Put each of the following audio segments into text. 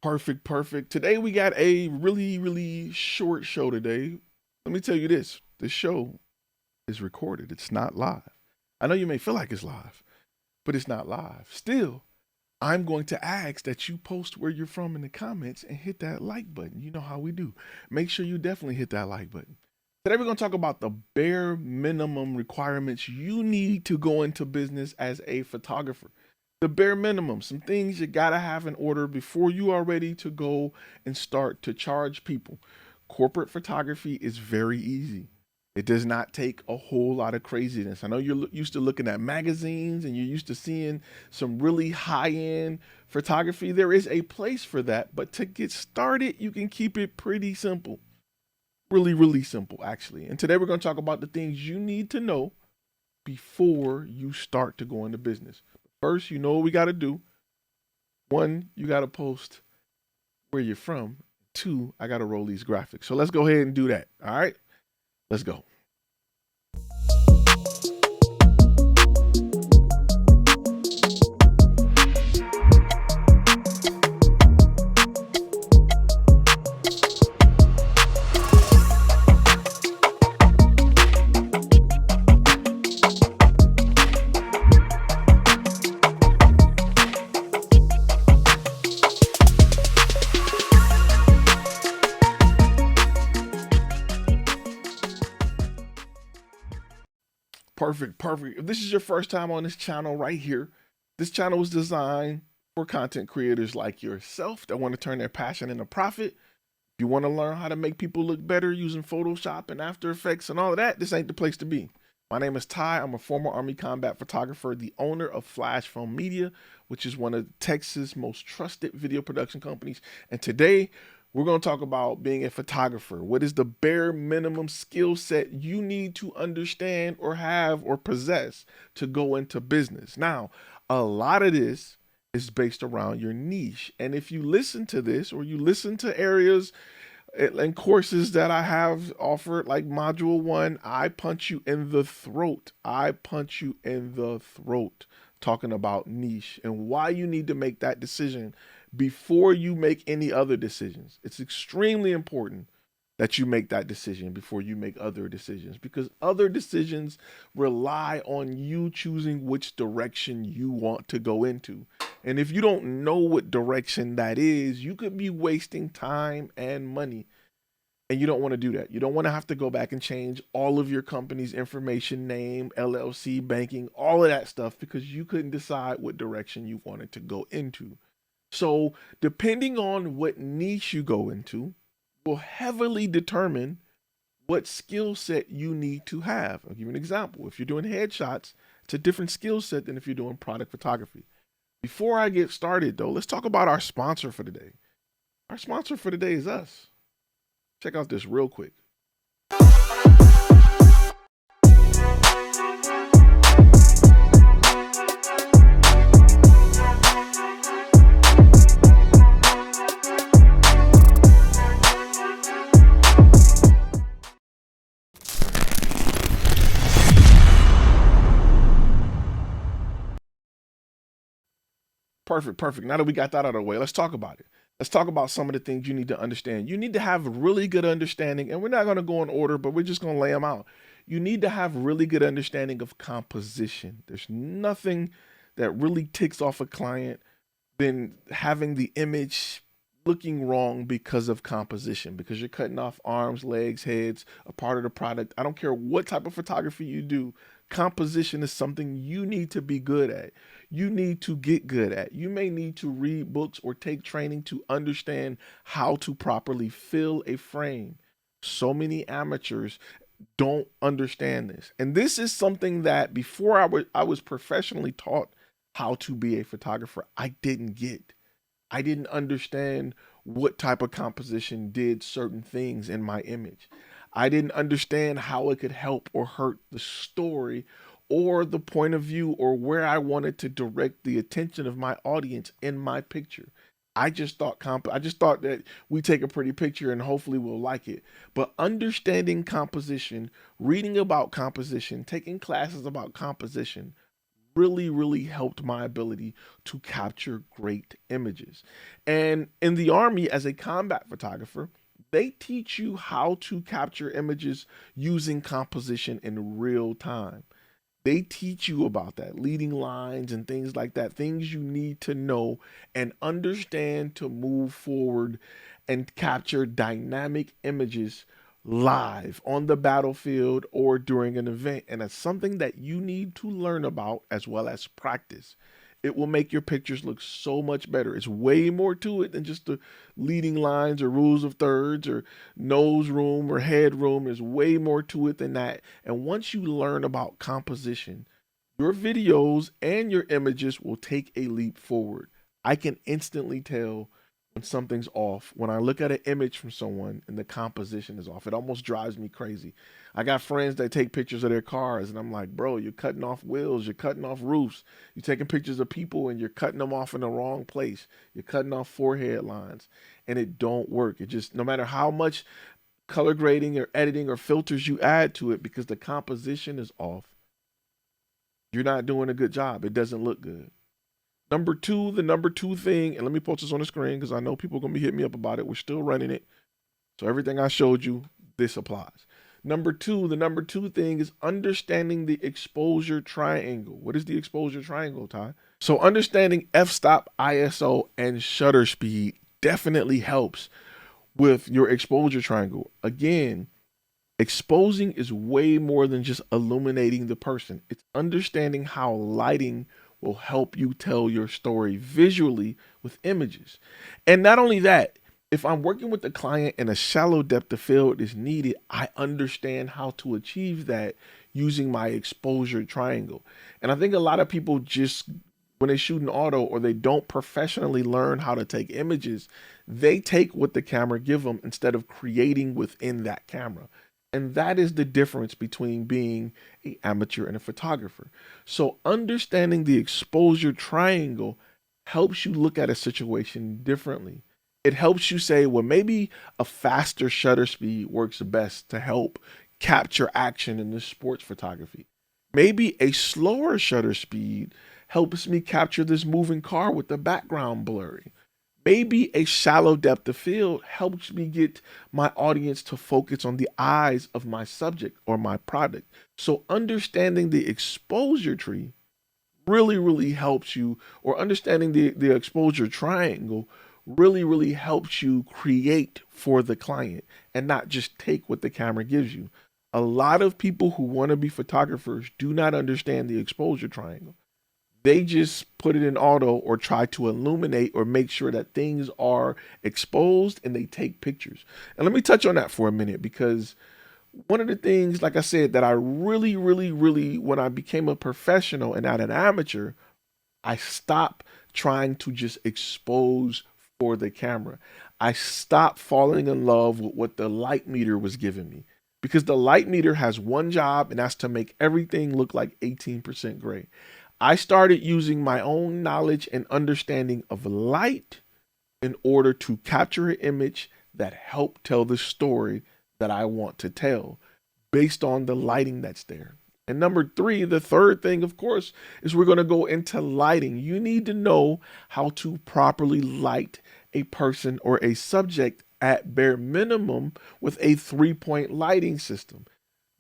Perfect, perfect. Today we got a really short show today. Let me tell you this show is recorded. It's not live. I know you may feel like it's live, but it's not live. Still, I'm going to ask that you post where you're from in the comments and hit that like button. You know how we do. Make sure you definitely hit that like button. Today we're going to talk about the bare minimum requirements you need to go into business as a photographer. The bare minimum, some things you got to have in order before you are ready to go and start to charge people. Corporate photography is very easy. It does not take a whole lot of craziness. I know you're used to looking at magazines and you're used to seeing some really high end photography. There is a place for that, but to get started, you can keep it pretty simple. Really simple, actually. And today we're going to talk about the things you need to know before you start to go into business. First, you know what we got to do. One, you got to post where you're from. Two, I got to roll these graphics. So let's go ahead and do that. All right, let's go. Perfect, perfect. If this is your first time on this channel right here, this channel was designed for content creators like yourself that want to turn their passion into profit. If you want to learn how to make people look better using Photoshop and After Effects and all of that, this ain't the place to be. My name is Ty. I'm a former Army combat photographer, the owner of FlashFilm Media, which is one of Texas' most trusted video production companies. And today, we're going to talk about being a photographer. What is the bare minimum skill set you need to understand or have or possess to go into business? Now, a lot of this is based around your niche. And if you listen to this or you listen to areas and courses that I have offered, like Module 1, I punch you in the throat. I punch you in the throat talking about niche and why you need to make that decision before you make any other decisions. It's extremely important that you make that decision before you make other decisions, because other decisions rely on you choosing which direction you want to go into. And if you don't know what direction that is, you could be wasting time and money. And you don't want to do that. You don't want to have to go back and change all of your company's information, name, LLC, banking, all of that stuff because you couldn't decide what direction you wanted to go into. So, depending on what niche you go into, will heavily determine what skill set you need to have. I'll give you an example. If you're doing headshots, it's a different skill set than if you're doing product photography. Before I get started, though, let's talk about our sponsor for today. Our sponsor for today is us. Check out this real quick. Perfect, perfect. Now that we got that out of the way, let's talk about it. Let's talk about some of the things you need to understand. You need to have really good understanding, and we're not going to go in order, but we're just going to lay them out. You need to have really good understanding of composition. There's nothing that really ticks off a client than having the image looking wrong because of composition, because you're cutting off arms, legs, heads, a part of the product. I don't care what type of photography you do. Composition is something you need to be good at. You need to get good at. You may need to read books or take training to understand how to properly fill a frame. So many amateurs don't understand this. And this is something that before I was professionally taught how to be a photographer, I didn't get. I didn't understand what type of composition did certain things in my image. I didn't understand how it could help or hurt the story or the point of view or where I wanted to direct the attention of my audience in my picture. I just thought that we take a pretty picture and hopefully we'll like it. But understanding composition, reading about composition, taking classes about composition really helped my ability to capture great images. And in the Army, as a combat photographer, they teach you how to capture images using composition in real time. They teach you about that, leading lines and things like that, things you need to know and understand to move forward and capture dynamic images live on the battlefield or during an event. And it's something that you need to learn about as well as practice. It will make your pictures look so much better. It's way more to it than just the leading lines or rules of thirds or nose room or head room. There's way more to it than that. And once you learn about composition, your videos and your images will take a leap forward. I can instantly tell when something's off when I look at an image from someone and the composition is off. It almost drives me crazy. I got friends that take pictures of their cars, and I'm like, bro, you're cutting off wheels, you're cutting off roofs, you're taking pictures of people and you're cutting them off in the wrong place. You're cutting off forehead lines, and it don't work. It just, no matter how much color grading or editing or filters you add to it, because the composition is off, you're not doing a good job. It doesn't look good. Number two, the number two thing, and let me post this on the screen because I know people are going to be hitting me up about it. We're still running it. So everything I showed you, this applies. Number two, the number two thing is understanding the exposure triangle. What is the exposure triangle, Ty? So understanding f-stop, ISO, and shutter speed definitely helps with your exposure triangle. Again, exposing is way more than just illuminating the person. It's understanding how lighting will help you tell your story visually with images. And not only that, if I'm working with the client and a shallow depth of field is needed, I understand how to achieve that using my exposure triangle. And I think a lot of people just, when they shoot an auto or they don't professionally learn how to take images, they take what the camera give them instead of creating within that camera. And that is the difference between being an amateur and a photographer. So understanding the exposure triangle helps you look at a situation differently. It helps you say, well, maybe a faster shutter speed works best to help capture action in this sports photography. Maybe a slower shutter speed helps me capture this moving car with the background blurry. Maybe a shallow depth of field helps me get my audience to focus on the eyes of my subject or my product. So understanding the exposure tree really helps you, or understanding the exposure triangle really helps you create for the client and not just take what the camera gives you. A lot of people who want to be photographers do not understand the exposure triangle. They just put it in auto or try to illuminate or make sure that things are exposed and they take pictures. And let me touch on that for a minute, because one of the things, like I said, that I really, when I became a professional and not an amateur, I stopped trying to just expose for the camera. I stopped falling in love with what the light meter was giving me, because the light meter has one job, and that's to make everything look like 18% gray. I started using my own knowledge and understanding of light in order to capture an image that helped tell the story that I want to tell based on the lighting that's there. And number three, the third thing, of course, is we're going to go into lighting. You need to know how to properly light a person or a subject at bare minimum with a 3-point lighting system.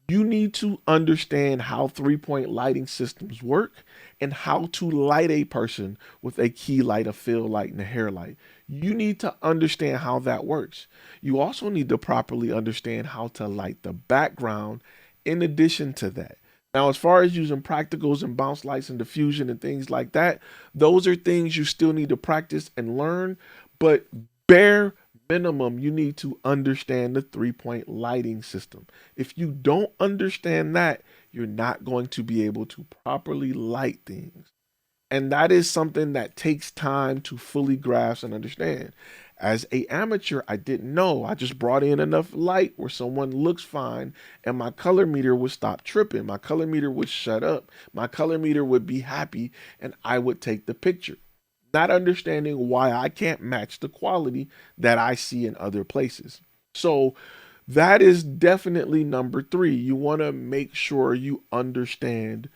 You need to understand how 3-point lighting systems work and how to light a person with a key light, a fill light, and a hair light. You need to understand how that works. You also need to properly understand how to light the background in addition to that. Now, as far as using practicals and bounce lights and diffusion and things like that, those are things you still need to practice and learn, but bare minimum, you need to understand the 3-point lighting system. If you don't understand that, you're not going to be able to properly light things. And that is something that takes time to fully grasp and understand. As an amateur, I didn't know. I just brought in enough light where someone looks fine and my color meter would stop tripping. My color meter would shut up. My color meter would be happy and I would take the picture, not understanding why I can't match the quality that I see in other places. So that is definitely number three. You want to make sure you understand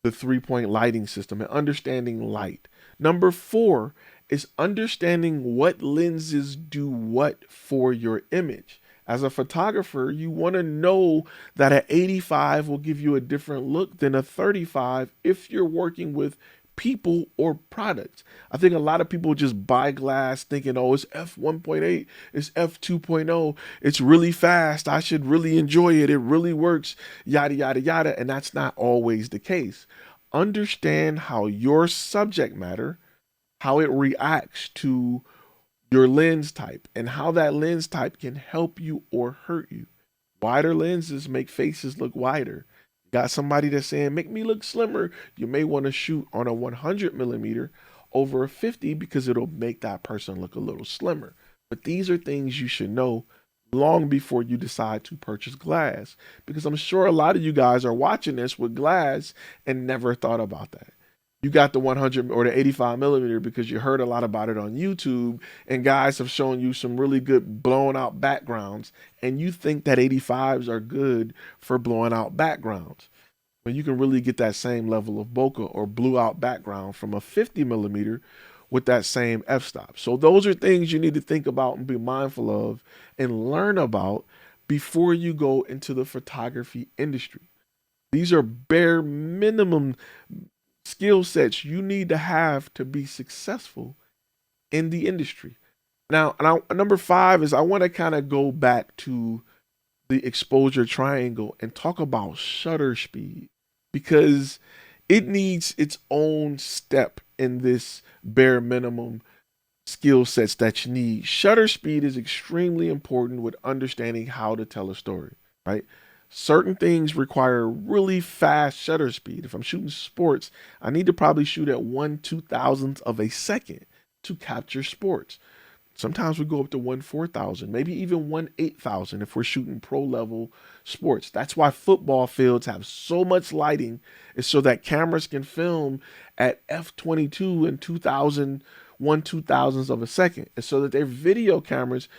the 3-point lighting system and understanding light. Number 4 is understanding what lenses do what for your image. As a photographer, you want to know that an 85 will give you a different look than a 35 if you're working with people or products. I think a lot of people just buy glass thinking, oh, it's f1.8, it's f2.0, it's really fast, I should really enjoy it, it really works, yada, yada, yada. And that's not always the case. Understand how your subject matter, how it reacts to your lens type, and how that lens type can help you or hurt you. Wider lenses make faces look wider. Got somebody that's saying, make me look slimmer. You may want to shoot on a 100 millimeter over a 50 because it'll make that person look a little slimmer. But these are things you should know long before you decide to purchase glass, because I'm sure a lot of you guys are watching this with glass and never thought about that. You got the 100 or the 85 millimeter because you heard a lot about it on YouTube and guys have shown you some really good blown out backgrounds, and you think that 85s are good for blowing out backgrounds. But you can really get that same level of bokeh or blew out background from a 50 millimeter with that same f-stop. So those are things you need to think about and be mindful of and learn about before you go into the photography industry. These are bare minimum skill sets you need to have to be successful in the industry. Now, number 5 is I want to kind of go back to the exposure triangle and talk about shutter speed, because it needs its own step in this bare minimum skill sets that you need. Shutter speed is extremely important with understanding how to tell a story, right? Certain things require really fast shutter speed. If I'm shooting sports, I need to probably shoot at 1/2000th of a second to capture sports. Sometimes we go up to 1/4000, maybe even 1/8000 if we're shooting pro level sports. That's why football fields have so much lighting, is so that cameras can film at f22 and 1/2000th of a second. And so that their video cameras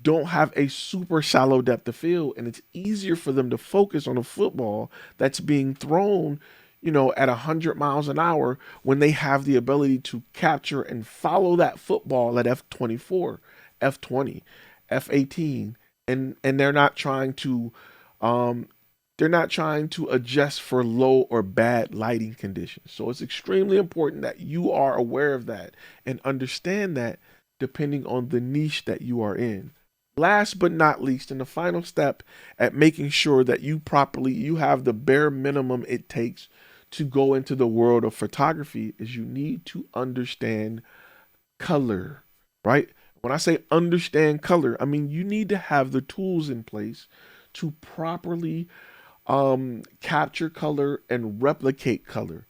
don't have a super shallow depth of field, and it's easier for them to focus on a football that's being thrown, at 100 miles an hour, when they have the ability to capture and follow that football at f24, f20, f18, and they're not trying to adjust for low or bad lighting conditions. So it's extremely important that you are aware of that and understand that depending on the niche that you are in. Last but not least, and the final step at making sure that you have the bare minimum it takes to go into the world of photography, is you need to understand color, right? When I say understand color, I mean you need to have the tools in place to properly capture color and replicate color.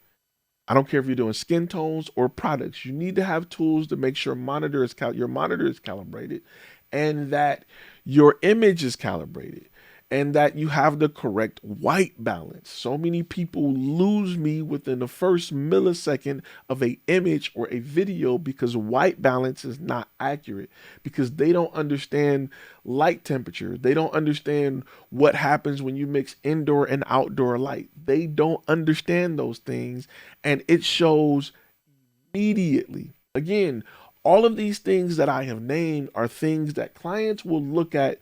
I don't care if you're doing skin tones or products. You need to have tools to make sure your monitor is calibrated, and that your image is calibrated, and that you have the correct white balance. So many people lose me within the first millisecond of an image or a video because white balance is not accurate, because they don't understand light temperature. They don't understand what happens when you mix indoor and outdoor light. They don't understand those things, and it shows immediately. Again, all of these things that I have named are things that clients will look at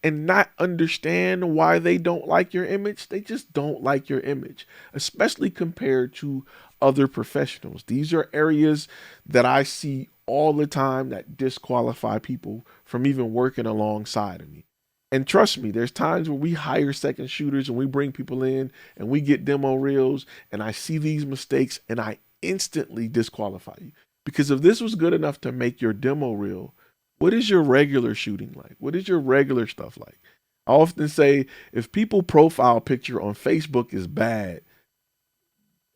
and not understand why they don't like your image. They just don't like your image, especially compared to other professionals. These are areas that I see all the time that disqualify people from even working alongside of me. And trust me, there's times where we hire second shooters and we bring people in and we get demo reels, and I see these mistakes and I instantly disqualify you. Because if this was good enough to make your demo reel, what is your regular shooting like? What is your regular stuff like? I often say, if people profile picture on Facebook is bad,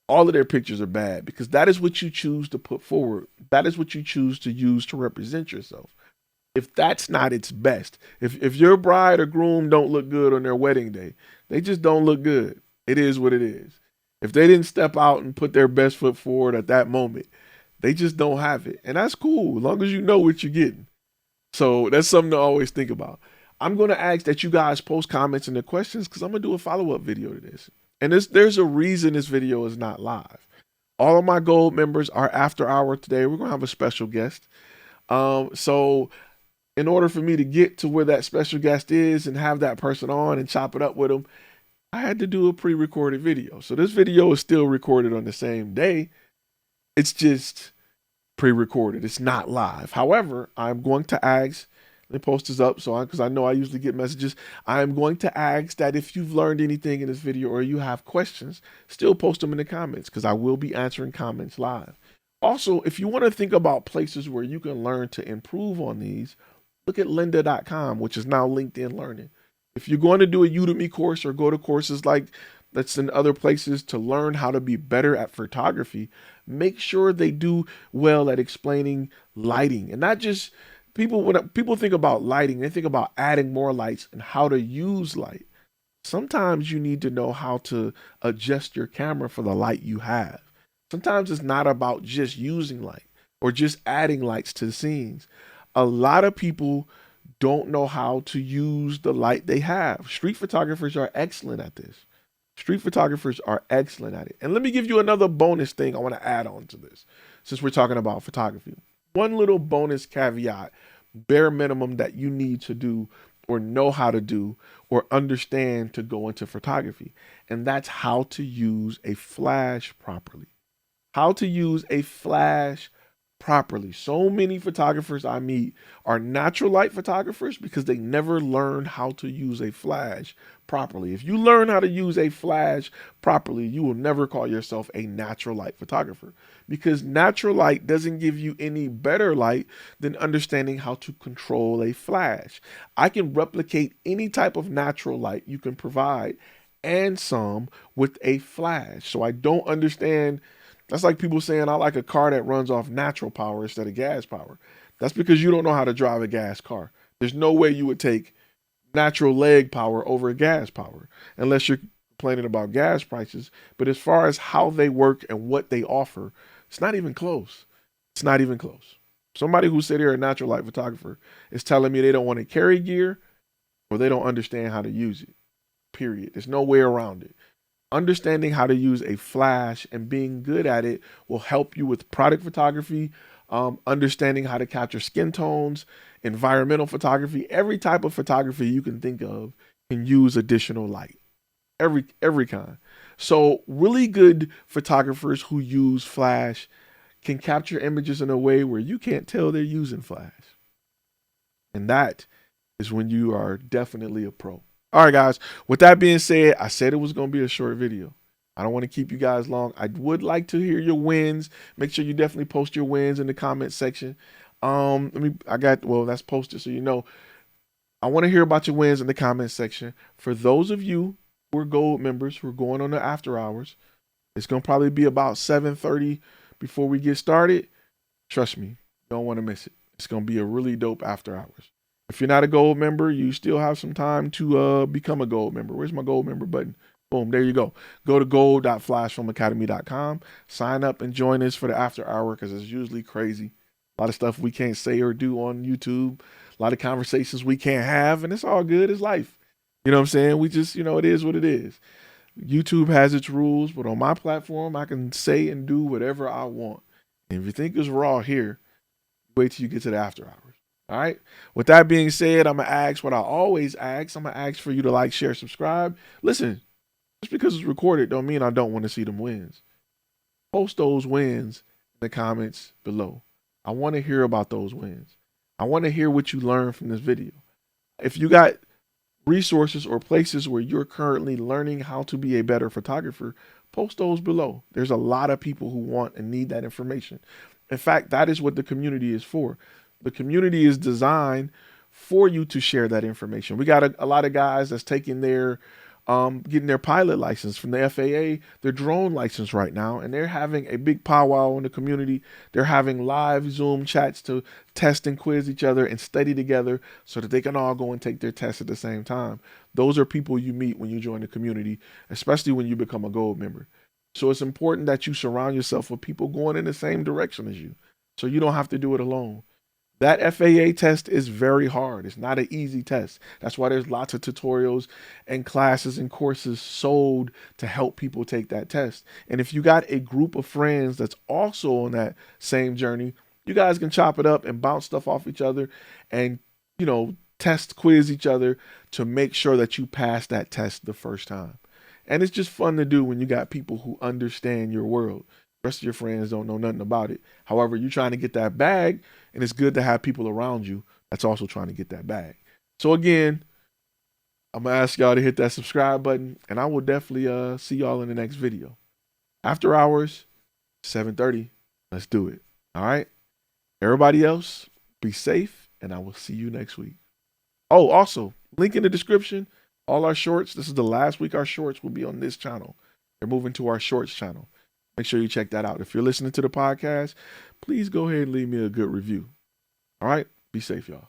all of their pictures are bad, because that is what you choose to put forward. That is what you choose to use to represent yourself. If that's not its best, if your bride or groom don't look good on their wedding day, they just don't look good. It is what it is. If they didn't step out and put their best foot forward at that moment, they just don't have it. And that's cool, as long as you know what you're getting. So that's something to always think about. I'm going to ask that you guys post comments and the questions, because I'm going to do a follow-up video to this. And there's a reason this video is not live. All of my gold members are after hour today. We're going to have a special guest. So in order for me to get to where that special guest is and have that person on and chop it up with them, I had to do a pre-recorded video. So this video is still recorded on the same day. It's just pre-recorded. It's not live. However, I'm going to ask, let me post this up because I know I usually get messages. I'm going to ask that if you've learned anything in this video or you have questions, still post them in the comments because I will be answering comments live. Also, if you want to think about places where you can learn to improve on these, look at lynda.com, which is now LinkedIn Learning. If you're going to do a Udemy course or go to courses like that's in other places to learn how to be better at photography, make sure they do well at explaining lighting. And not just when people think about lighting, they think about adding more lights and how to use light. Sometimes you need to know how to adjust your camera for the light you have. Sometimes it's not about just using light or just adding lights to the scenes. A lot of people don't know how to use the light they have. Street photographers are excellent at this. Street photographers are excellent at it. And let me give you another bonus thing I want to add on to this, since we're talking about photography. One little bonus caveat, bare minimum that you need to do or know how to do or understand to go into photography. And that's how to use a flash properly. How to use a flash properly. So many photographers I meet are natural light photographers because they never learned how to use a flash properly. If you learn how to use a flash properly, you will never call yourself a natural light photographer, because natural light doesn't give you any better light than understanding how to control a flash. I can replicate any type of natural light you can provide and some with a flash. So I don't understand. That's like people saying, I like a car that runs off natural power instead of gas power. That's because you don't know how to drive a gas car. There's no way you would take natural leg power over a gas power unless you're complaining about gas prices. But as far as how they work and what they offer, it's not even close. It's not even close. Somebody who said they're a natural light photographer is telling me they don't want to carry gear or they don't understand how to use it, period. There's no way around it. Understanding how to use a flash and being good at it will help you with product photography, understanding how to capture skin tones, environmental photography. Every type of photography you can think of can use additional light. Every kind. So really good photographers who use flash can capture images in a way where you can't tell they're using flash. And that is when you are definitely a pro. All right, guys, with that being said, I said it was going to be a short video. I don't want to keep you guys long. I would like to hear your wins. Make sure you definitely post your wins in the comment section. That's posted, so you know. I want to hear about your wins in the comment section. For those of you who are gold members who are going on the after hours, it's going to probably be about 7:30 before we get started. Trust me, you don't want to miss it. It's going to be a really dope after hours. If you're not a gold member, you still have some time to become a gold member. Where's my gold member button? Boom, there you go. Go to gold.flashfilmacademy.com. Sign up and join us for the after hour because it's usually crazy. A lot of stuff we can't say or do on YouTube. A lot of conversations we can't have, and it's all good. It's life. You know what I'm saying? We just, it is what it is. YouTube has its rules, but on my platform, I can say and do whatever I want. And if you think it's raw here, wait till you get to the after hours. All right. With that being said, I'm going to ask what I always ask. I'm going to ask for you to like, share, subscribe. Listen, just because it's recorded don't mean I don't want to see them wins. Post those wins in the comments below. I want to hear about those wins. I want to hear what you learned from this video. If you got resources or places where you're currently learning how to be a better photographer, post those below. There's a lot of people who want and need that information. In fact, that is what the community is for. The community is designed for you to share that information. We got a lot of guys that's taking their, getting their pilot license from the FAA, their drone license right now, and they're having a big powwow in the community. They're having live Zoom chats to test and quiz each other and study together so that they can all go and take their tests at the same time. Those are people you meet when you join the community, especially when you become a gold member. So it's important that you surround yourself with people going in the same direction as you, so you don't have to do it alone. That FAA test is very hard. It's not an easy test. That's why there's lots of tutorials and classes and courses sold to help people take that test. And if you got a group of friends that's also on that same journey, you guys can chop it up and bounce stuff off each other and, test quiz each other to make sure that you pass that test the first time. And it's just fun to do when you got people who understand your world. The rest of your friends don't know nothing about it. However, you're trying to get that bag, and it's good to have people around you that's also trying to get that bag. So again, I'm gonna ask y'all to hit that subscribe button, and I will definitely see y'all in the next video. After hours, 7:30. Let's do it. All right. Everybody else, be safe, and I will see you next week. Oh, also, link in the description. All our shorts. This is the last week our shorts will be on this channel. They're moving to our shorts channel. Make sure you check that out. If you're listening to the podcast, please go ahead and leave me a good review. All right. Be safe, y'all.